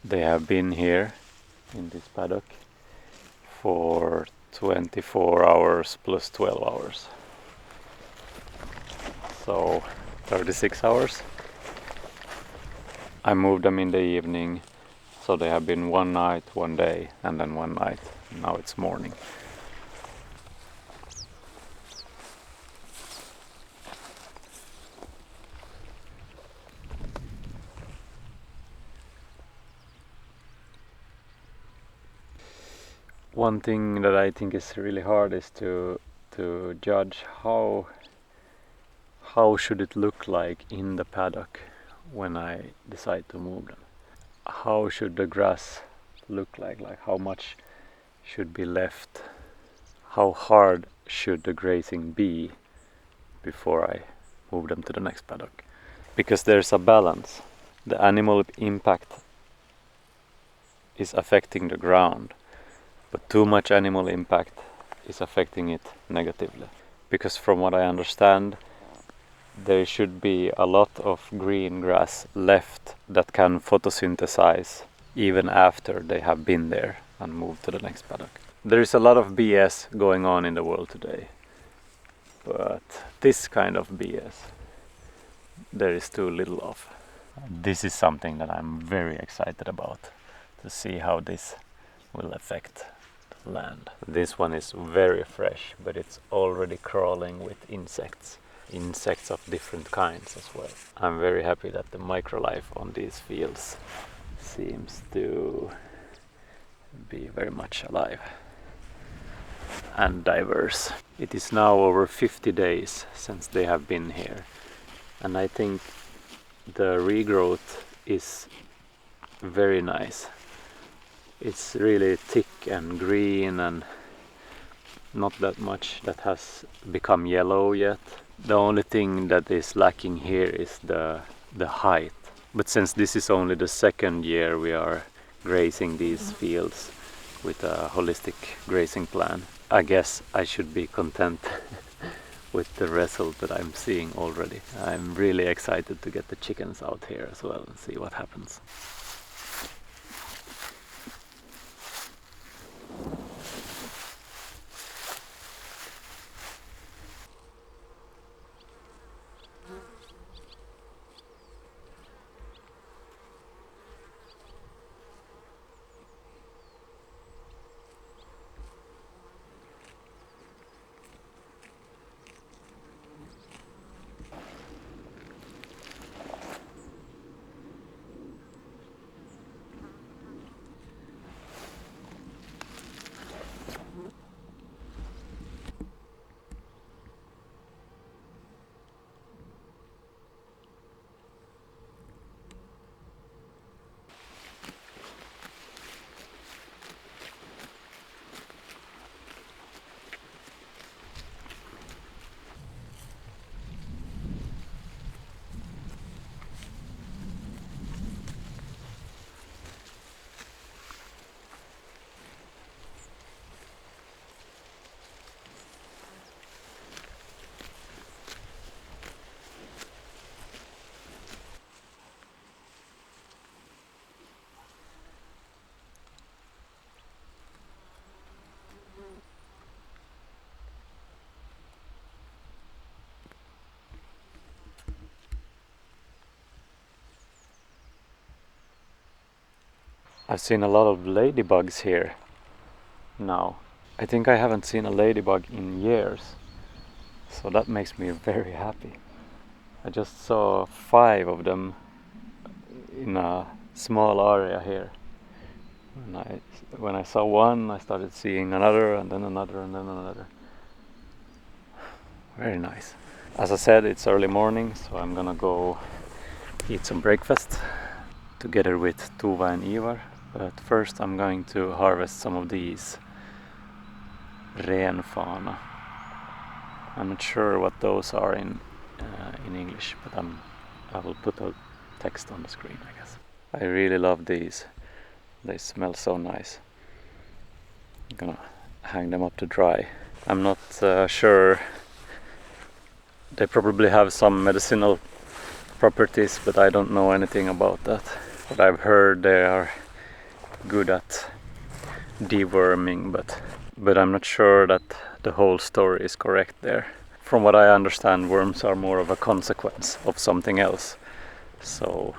They have been here in this paddock for 24 hours plus 12 hours. So 36 hours. I moved them in the evening, so they have been one night, one day, and then one night. Now it's morning. One thing that I think is really hard is to judge how should it look like in the paddock when I decide to move them. How should the grass look like how much should be left? How hard should the grazing be before I move them to the next paddock? Because there's a balance. The animal impact is affecting the ground, but too much animal impact is affecting it negatively. Because from what I understand, there should be a lot of green grass left that can photosynthesize even after they have been there and moved to the next paddock. There is a lot of BS going on in the world today, but this kind of BS there is too little of. This is something that I'm very excited about, to see how this will affect the land. This one is very fresh, but it's already crawling with insects of different kinds as well. I'm very happy that the microlife on these fields seems to be very much alive and diverse. It is now over 50 days since they have been here, and I think the regrowth is very nice. It's really thick and green, and not that much that has become yellow yet. The only thing that is lacking here is the height. But since this is only the second year we are grazing these fields with a holistic grazing plan, I guess I should be content with the result that I'm seeing already. I'm really excited to get the chickens out here as well and see what happens. I've seen a lot of ladybugs here now. I think I haven't seen a ladybug in years, so that makes me very happy. I just saw 5 of them in a small area here. When I saw one, I started seeing another, and then another, and then another. Very nice. As I said, it's early morning, so I'm gonna go eat some breakfast together with Tova and Ivar. But first I'm going to harvest some of these renfana. I'm not sure what those are in English, but I will put a text on the screen, I guess. I really love these. They smell so nice. I'm gonna hang them up to dry. I'm not sure. They probably have some medicinal properties, but I don't know anything about that. But I've heard they are good at deworming, but I'm not sure that the whole story is correct there. From what I understand, worms are more of a consequence of something else. So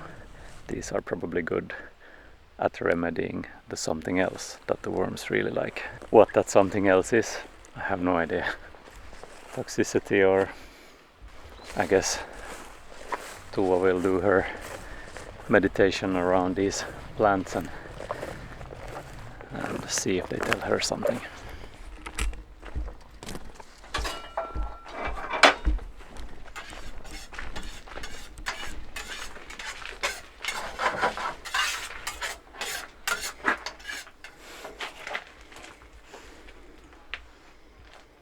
these are probably good at remedying the something else that the worms really like. What that something else is, I have no idea. Toxicity, or I guess Tova will do her meditation around these plants and see if they tell her something.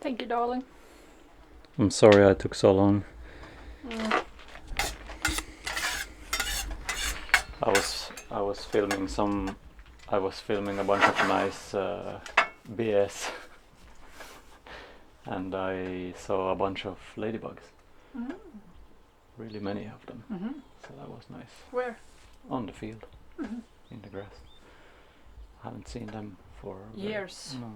Thank you, darling. I'm sorry I took so long. I was filming a bunch of nice BS, and I saw a bunch of ladybugs. Really many of them. So that was nice. Where? On the field, in the grass. I haven't seen them for years. No.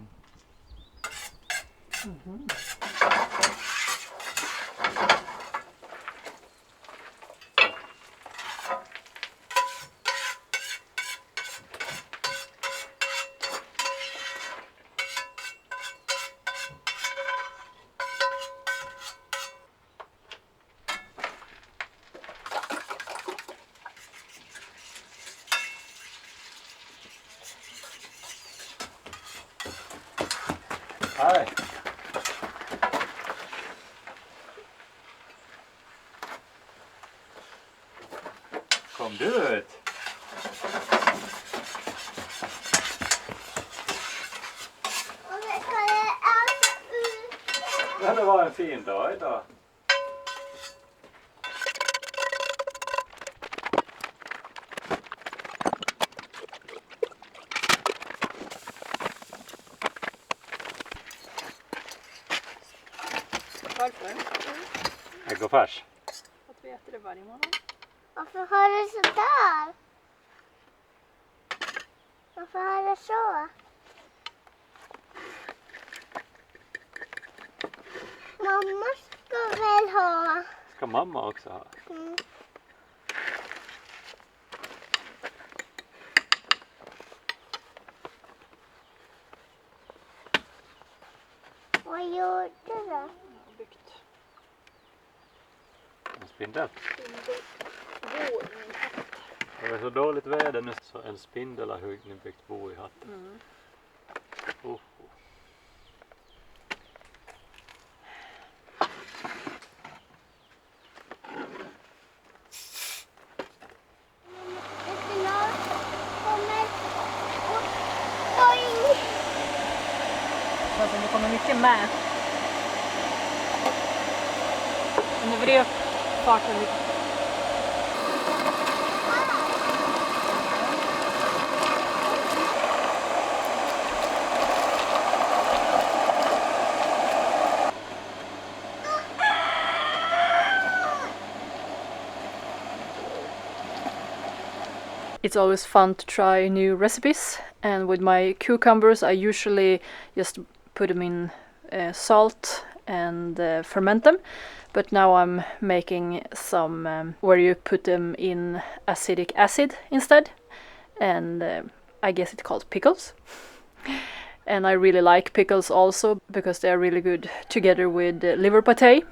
Hi. Kom du ut? Ja, det var en fin dag idag. Varför? Äggofärs. Att vi äter det varje morgon. Varför har du sådär? Varför har du så? Mamma ska väl ha. Ska mamma också ha? Vad gjorde du? Byggt. En spindel. Bo. Det är så dåligt väder nu så en spindel har byggt bo i hatten. Alltså det kommer mycket med. Om du vred farten lite. It's always fun to try new recipes, and with my cucumbers I usually just put them in salt and ferment them, but now I'm making some where you put them in acidic acid instead, and I guess it's called pickles. And I really like pickles also because they are really good together with liver pate.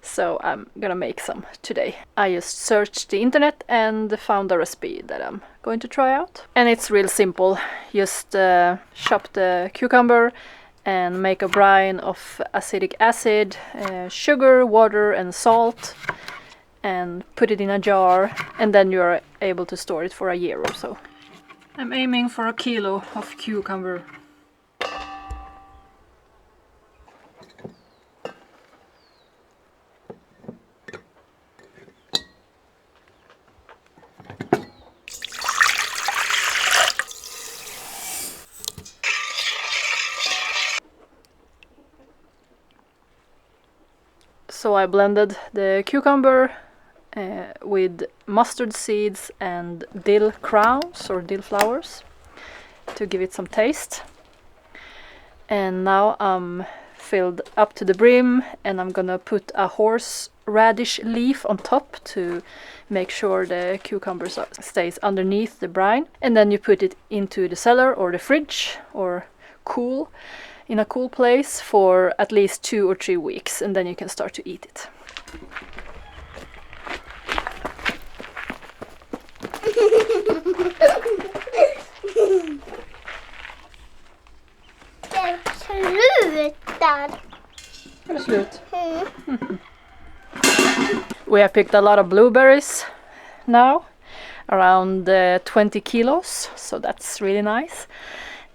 So I'm gonna make some today. I just searched the internet and found a recipe that I'm going to try out. And it's real simple. Just chop the cucumber and make a brine of acetic acid, sugar, water and salt, and put it in a jar, and then you're able to store it for a year or so. I'm aiming for 1 kilo of cucumber. So I blended the cucumber with mustard seeds and dill crowns or dill flowers to give it some taste. And now I'm filled up to the brim, and I'm gonna put a horseradish leaf on top to make sure the cucumber stays underneath the brine. And then you put it into the cellar or the fridge or in a cool place for at least 2 or 3 weeks, and then you can start to eat it. Slut. We have picked a lot of blueberries now, around 20 kilos, so that's really nice.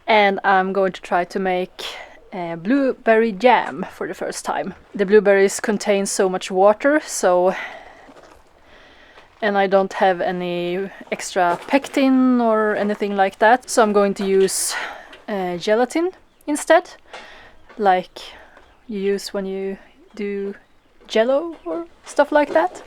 And I'm going to try to make blueberry jam for the first time. The blueberries contain so much water, and I don't have any extra pectin or anything like that, so I'm going to use gelatin instead, like you use when you do jello or stuff like that.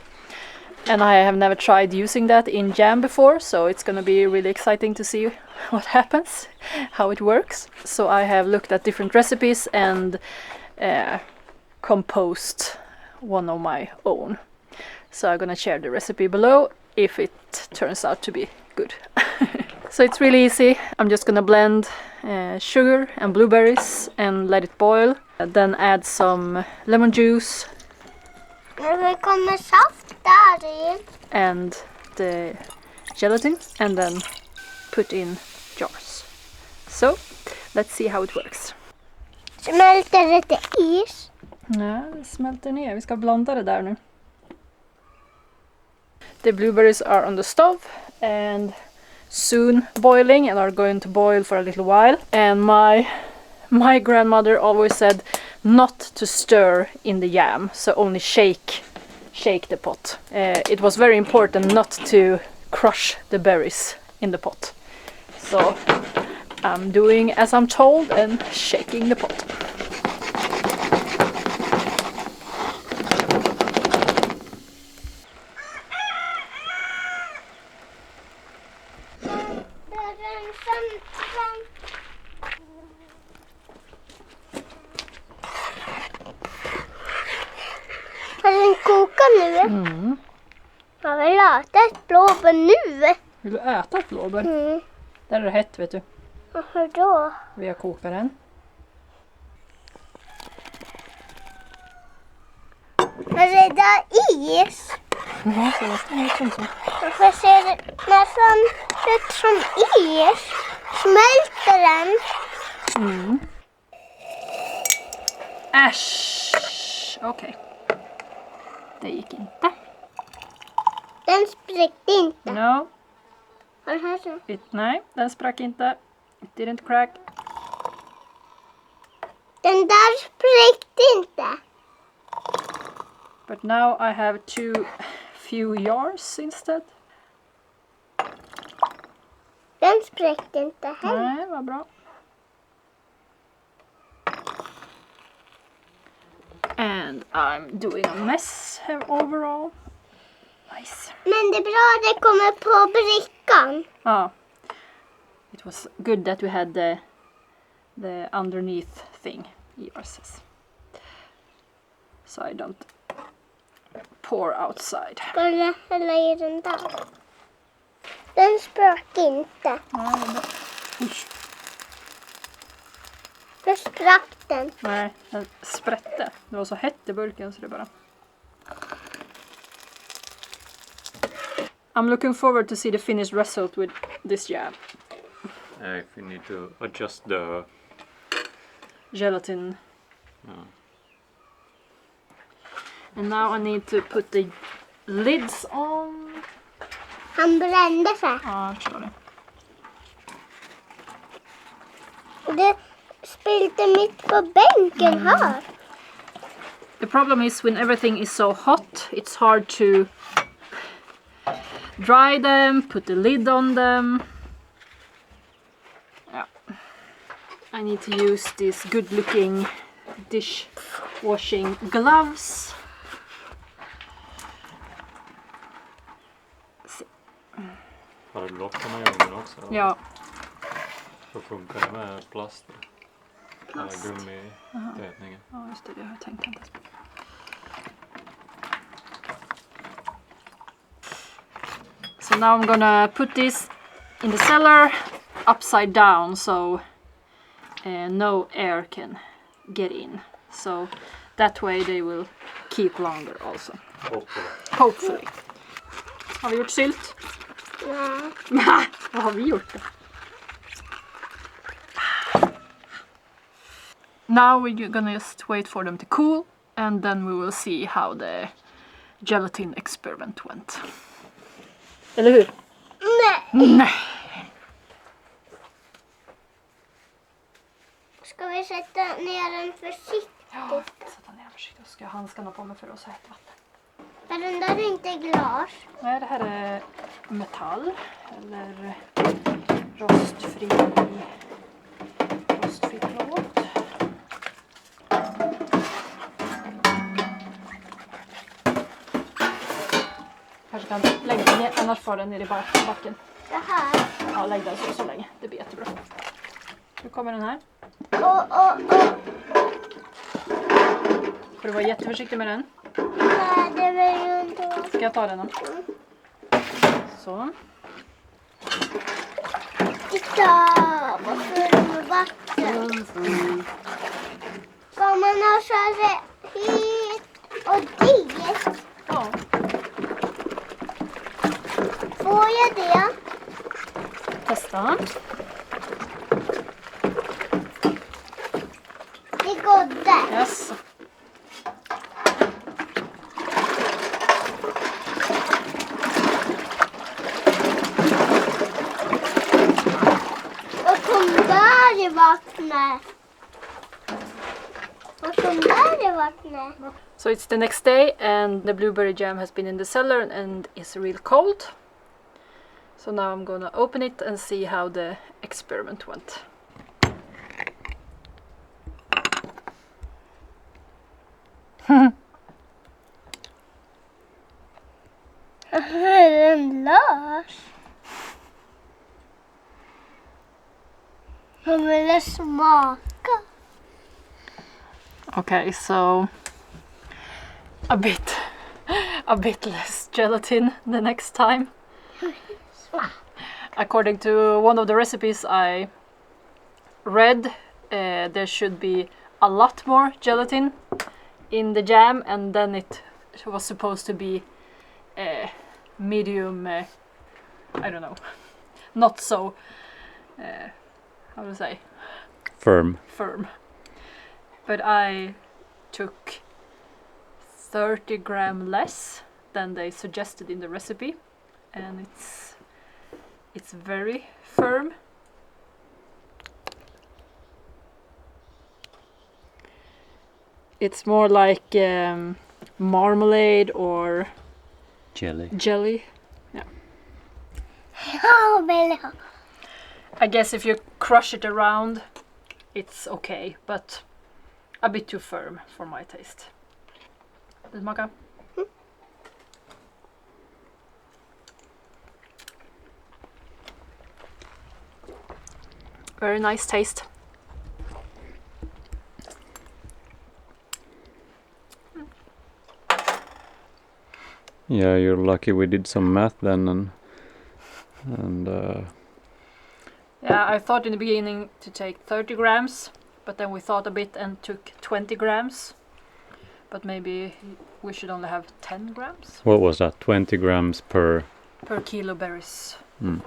And I have never tried using that in jam before, so it's gonna be really exciting to see what happens, how it works. So I have looked at different recipes and composed one of my own. So I'm gonna share the recipe below if it turns out to be good. So it's really easy. I'm just gonna blend sugar and blueberries and let it boil. Then add some lemon juice. Det kommer saft där i. And the gelatin, and then put in jars. So let's see how it works. Smälter det till is? Nej, det smälter ner. Vi ska blanda det där nu. The blueberries are on the stove and soon boiling, and are going to boil for a little while. And my grandmother always said not to stir in the jam, so only shake the pot. It was very important not to crush the berries in the pot. So I'm doing as I'm told and shaking the pot. Har den kokat nu? Mm. Jag vill äta ett blåbär nu. Vill du äta ett blåbär? Mm. Där är det hett, vet du. Varför då? Vi har kokaren. Men det där is. Ja, så nästan ut som så. Varför ser det nästan ut som is? Smälter den? Mm. Äsch! Okej. Det gick inte. Den spräckte inte. No, Vad här så? nej, den sprack inte. It didn't crack. Den där spräckte inte. But now I have too few jars instead. Den spräckte inte heller. Nej, vad bra. And I'm doing a mess here overall. Nice. Men det är bra det kommer på brickan. Ah, it was good that we had the underneath thing, Ivar says. So I don't pour outside. Ska du hälla i den där? Den sprack inte. Ja, det är bra. Usch. Då sprack den. Nej, den sprätte. Det var så hett i burken så det bara... I'm looking forward to see the finished result with this jam. If you need to adjust the Gelatin. And now I need to put the lids on. Han brände sig. Ja, jag förstår det. Det spilte mitt på bänken här. The problem is when everything is so hot, it's hard to dry them, put the lid on them. Yeah. I need to use these good looking dishwashing gloves. Har du lockarna i ugnen också? Ja. Så funkar det med plast? Plast. Gummitätningen. Ja, just det har jag tänkt inte. So now I'm gonna put this in the cellar upside down so no air can get in. So that way they will keep longer also. Hopefully. Har vi gjort sylt? Nej. Vad har vi gjort då? Now we're gonna just wait for them to cool and then we will see how the gelatin experiment went. Eller hur? Nej. Nej. Ska vi sätta ner den försiktigt? Ja, sätta ner försiktigt. Ska jag handskarna på mig för att så hett vatten. För den där är inte glas. Nej, det här är metall eller rostfri plåt. Kanske kan lägga den ner, annars får den ner i backen. Det här. Ja, lägg den så länge. Det blir jättebra. Nu kommer den här. Får du vara jätteförsiktig med den. Nej, det vill jag inte vara. Ska jag ta den då? Så. Titta, vad full med vatten. Ska man ha så här hit och dit? Ja. Får jag det? Testa. Det godde. Yes. Vad kom där i vattnet? Vad kom där i vattnet? So it's the next day and the blueberry jam has been in the cellar and is real cold. So now I'm gonna open it and see how the experiment went. Den lös. Man vill smaka. Okay, so a bit less gelatin the next time. According to one of the recipes I read, there should be a lot more gelatin in the jam, and then it was supposed to be medium, I don't know, not so, how to say, Firm. But I took 30 gram less than they suggested in the recipe, and it's very firm. It's more like marmalade or jelly. Yeah. Jag vill ha. I guess if you crush it around, it's okay, but a bit too firm for my taste. Vill du smaka? Very nice taste. Yeah, you're lucky we did some math then, and And Yeah, I thought in the beginning to take 30 grams, but then we thought a bit and took 20 grams. But maybe we should only have 10 grams what was that? 20 grams per kilo berries. Mm.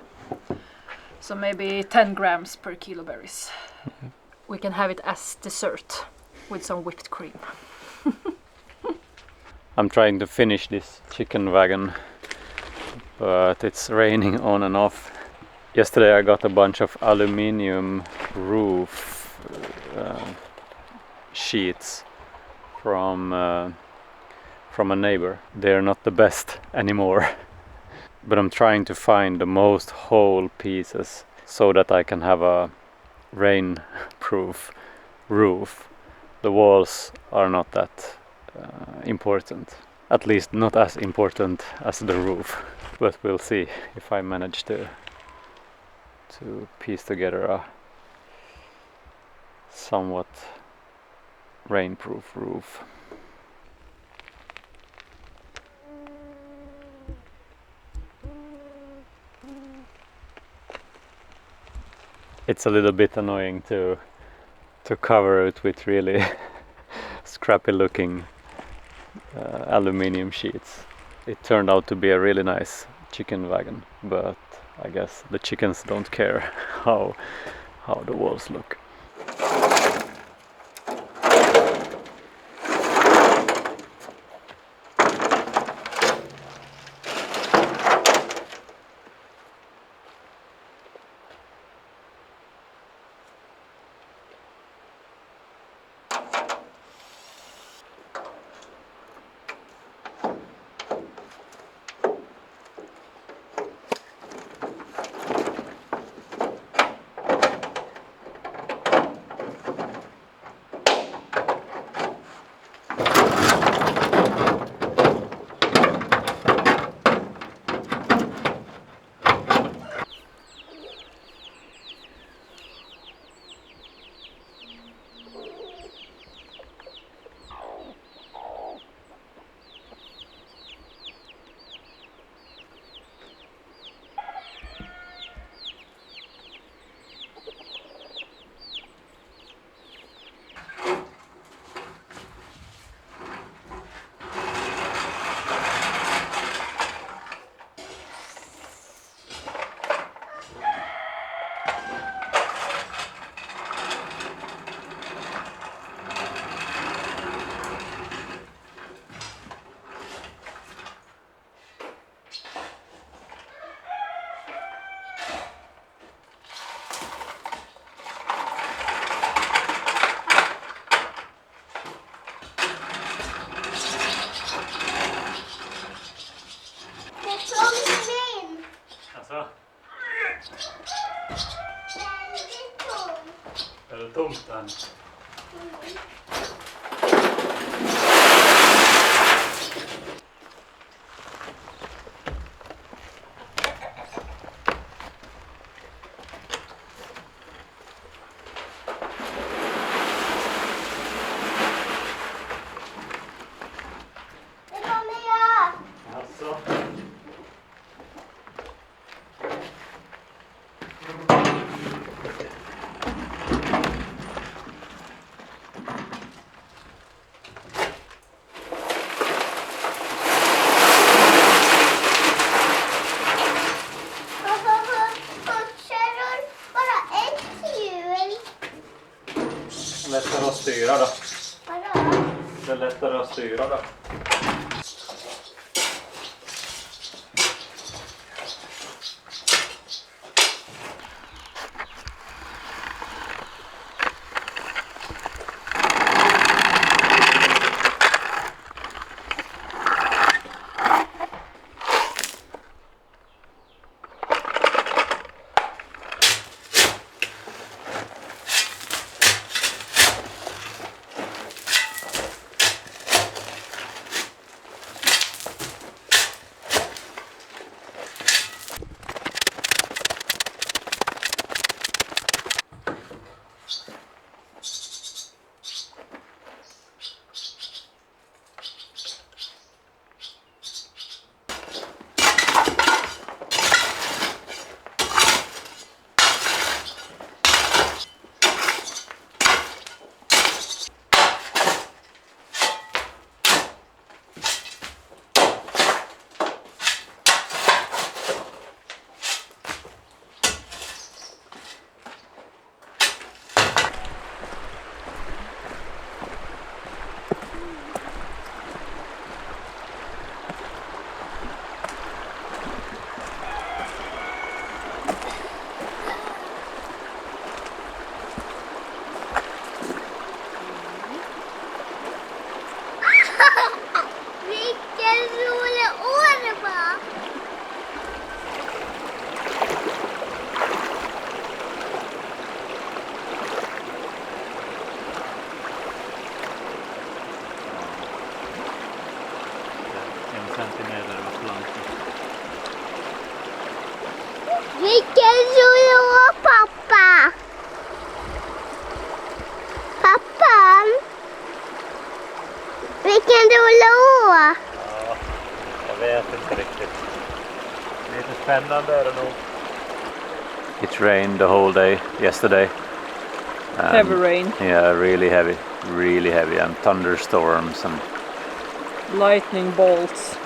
So maybe 10 grams per kilo berries. We can have it as dessert with some whipped cream. I'm trying to finish this chicken wagon, but it's raining on and off. Yesterday I got a bunch of aluminium roof sheets from a neighbor. They're not the best anymore. But I'm trying to find the most whole pieces so that I can have a rainproof roof. The walls are not that important, at least not as important as the roof. But we'll see if I manage to piece together a somewhat rainproof roof. It's a little bit annoying to cover it with really scrappy looking aluminium sheets. It turned out to be a really nice chicken wagon, but I guess the chickens don't care how the walls look. Är det tomt än? Det kommer jag. Alltså. Kör bara ett hjul. Lättare att styra då. Vadå? Det är lättare att styra då. Vilken rullo, pappa! Pappa! Vilken rullo! Ja, jag vet inte riktigt. Lite spännande är det nog. It rained the whole day yesterday. Heavy rain. Yeah, really heavy, and thunderstorms and Lightning bolts.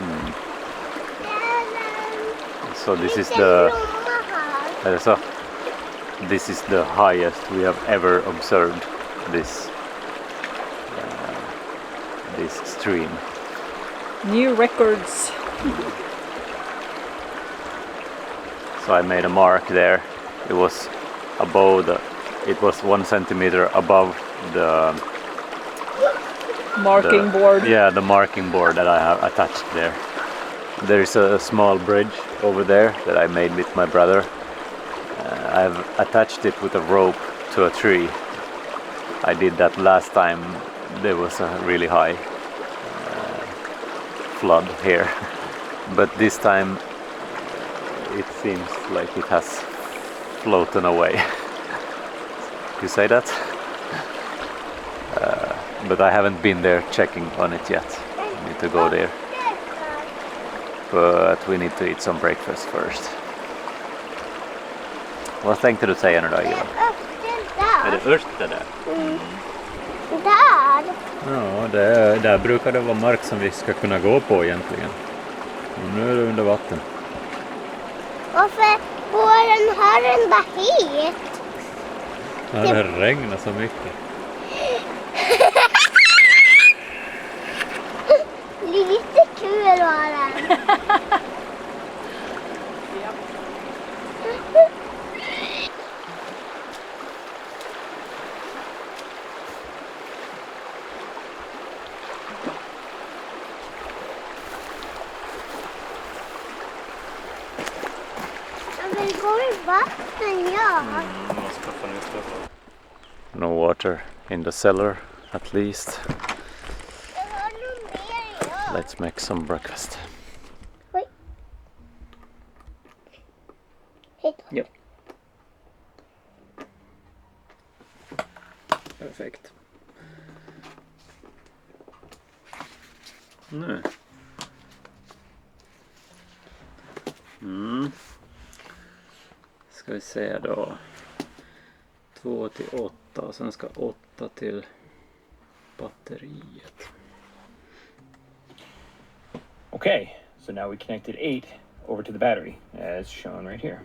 so this is the highest we have ever observed this stream. New records. So I made a mark there. It was it was 1 centimeter above the Marking board. Yeah, the marking board that I have attached there. There is a small bridge over there that I made with my brother. I've attached it with a rope to a tree. I did that last time there was a really high flood here. But this time it seems like it has floated away. You say that? But I haven't been there checking on it yet. I need to go there. But we need to eat some breakfast first. Vad tänkte du säga nu då, Ivar? Är det örter där? Där! Ja, där brukar det vara mark som vi ska kunna gå på egentligen. Och nu är det under vatten. Varför går den här ända hit? Ja, det regnar så mycket. Lite kul var den. Jag vill gå i vatten, ja. No water in the cellar at least. Jag har nog mer, ja. Let's make some breakfast. Oj. Hej då. Ja. Perfekt. Nu. Ska vi se då. 2 till 8 och sen ska 8 till batteriet. Okay, so now we connected 8 over to the battery as shown right here.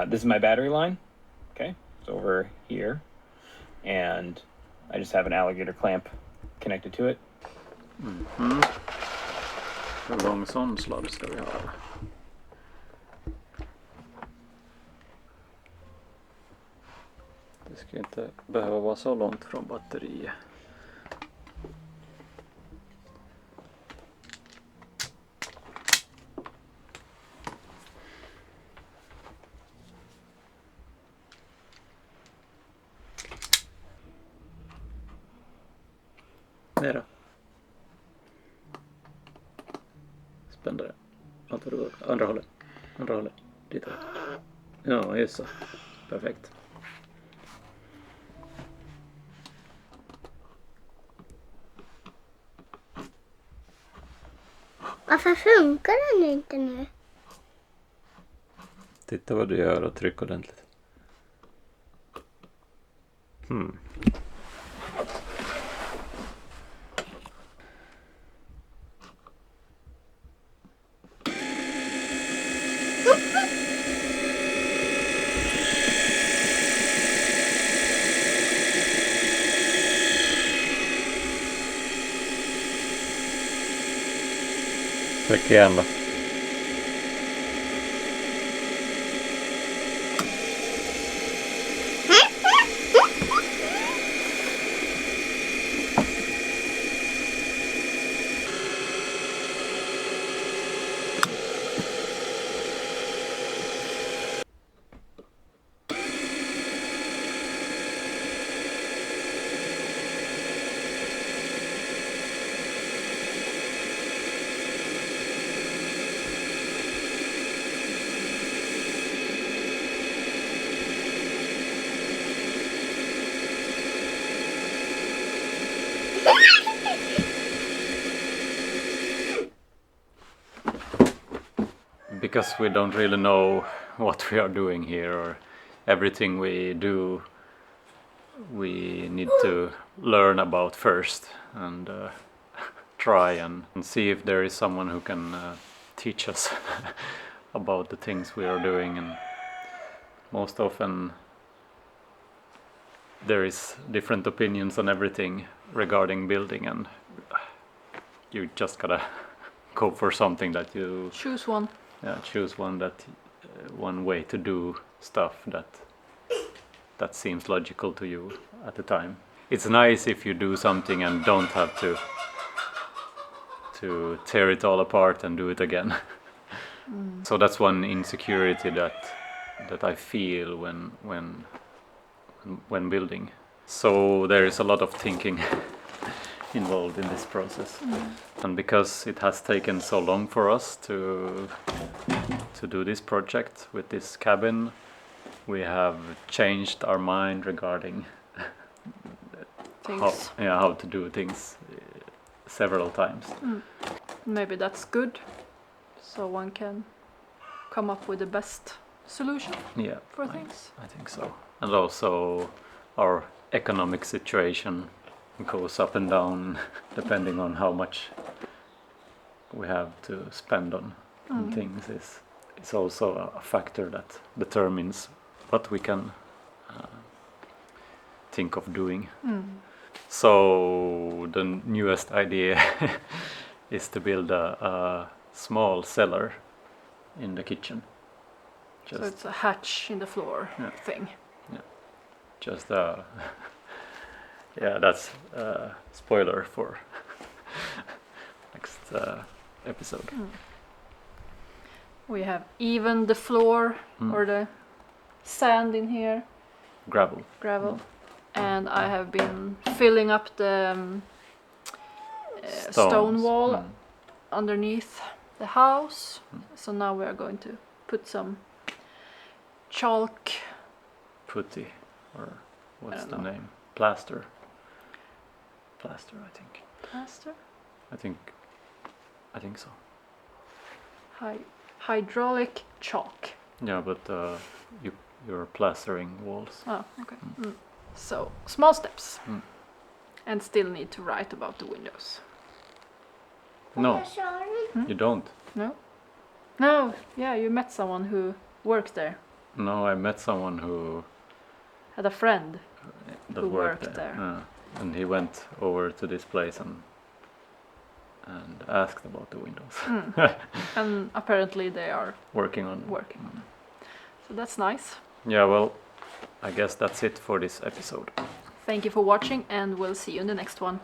This is my battery line. Okay, it's over here. And I just have an alligator clamp connected to it. Hur lång sån sladd ska vi ha? Det ska inte behöva vara så långt från batteriet. Nej då. Spännande. Allt vad du andra hållet. Andra hållet. Dit då. Ja, just så. Perfekt. Varför funkar den inte nu? Titta vad du gör och tryck ordentligt. Tryck igen då. Because we don't really know what we are doing here, or everything we do we need to learn about first, and try and see if there is someone who can teach us about the things we are doing. And most often there is different opinions on everything regarding building, and you just gotta go for something that you Choose one. choose one way to do stuff that seems logical to you at the time. It's nice if you do something and don't have to tear it all apart and do it again. So that's one insecurity that I feel when building. So there is a lot of thinking involved in this process. And because it has taken so long for us to do this project with this cabin, we have changed our mind regarding Things. how to do things several times. Maybe that's good, so one can come up with the best solution Yeah, for things. I think so. And also our economic situation goes up and down depending on how much we have to spend on things. Is also a factor that determines what we can think of doing. So the newest idea is to build a small cellar in the kitchen. So it's a hatch in the floor thing. Just that's a spoiler for next episode. We have evened the floor or the sand in here, Gravel. and I have been filling up the stone wall underneath the house. So now we are going to put some chalk. Putty, or what's the know. name? Plaster, I think. Plaster? I think so. Hydraulic chalk. Yeah, but you're plastering walls. Oh, okay. So, small steps. And still need to write about the windows. No, you don't. No? No, yeah, you met someone who worked there. No, I met someone who Had a friend that who worked worked there. there. And he went over to this place and asked about the windows. And apparently they are Working on. So that's nice. Yeah, well, I guess that's it for this episode. Thank you for watching, and we'll see you in the next one.